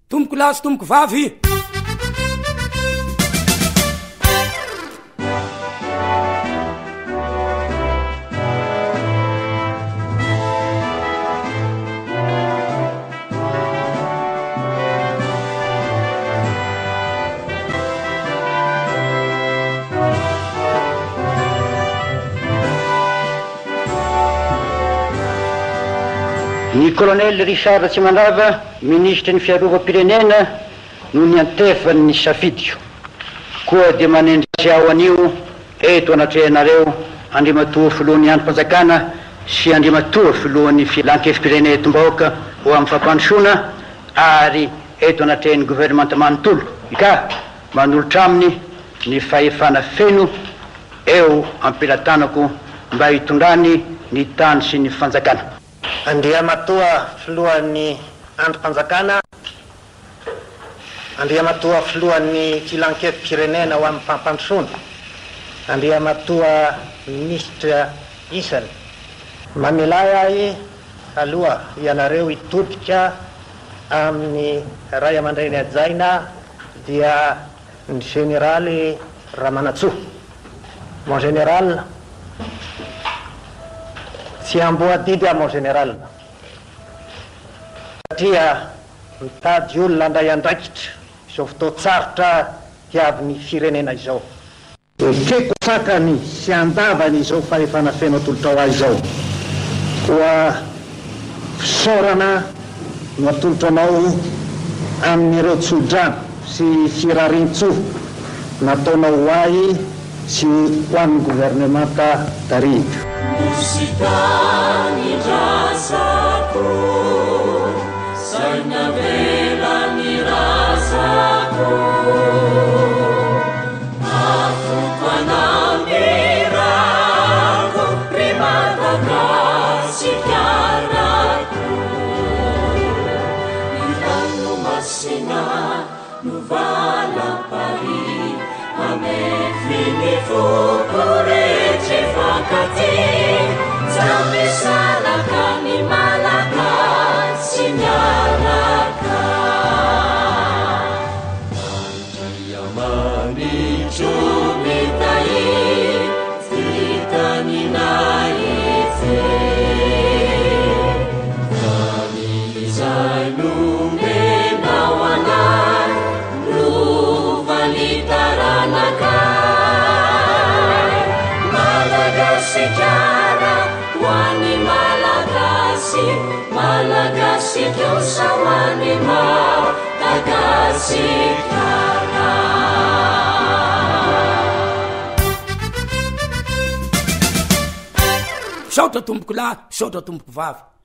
tomboko lahy sy tomboko vavy. Ny colonel Richard Tsimandrava, ministre ny fiarovam-pirenena, no niantefany ny safidio. Koa dia manendry ao anio eto anatrehanareo andrimatoa filohan'ny androm-panjakana sy andrimatoa filohan'ny filan-kefim-pirenena etom-bahoaka ho amin'ny fampandrosoana ary eto anatrehan'ny gouvernemanta manontolo ka manolotra aminy ny fahefana feno eo ampilatanako mba hitondrany ny tany sy ny fanjakana. Andriamatoa filohan'ny androm-panjakana, andriamatoa filohan'ny filan-kefim-pirenena ho amin'ny fampandrosoana, andriamatoa ministra isany. Mamelay ahy aloha ianareo hitodika amin'ny ray aman-dreny ajaina dia ny generaly Ramanatsoa. Mon général, tsy amboadidy a mon général satria mitady olona andray andraikitra izao fotoatsarotra tiavin'ny firenena izao. Ekeko sakany sy andavany izao fahefana feno atolotra ho azy izao koa fisaorana no atolotra anao amin'ireo tsodrano sy firarintso nataonao ho ahy sy ho an'ny gouvernemanta tarika. Musitani rasako, saina velani rasako, afukana mirako, primata kasikiaraku, ilanu masina, nuvala pari, ame fini fukure cefakati. Sampai salahkan ni malaka sinyalaka Dia mani cumi tai Kita ni naife Kami zainu menawanan Luvali taranakai Malagasi wani malagasi, malagasi kyosa wani ma tagasi kara. Saotra tomboko lahy, saotra tomboko vavy.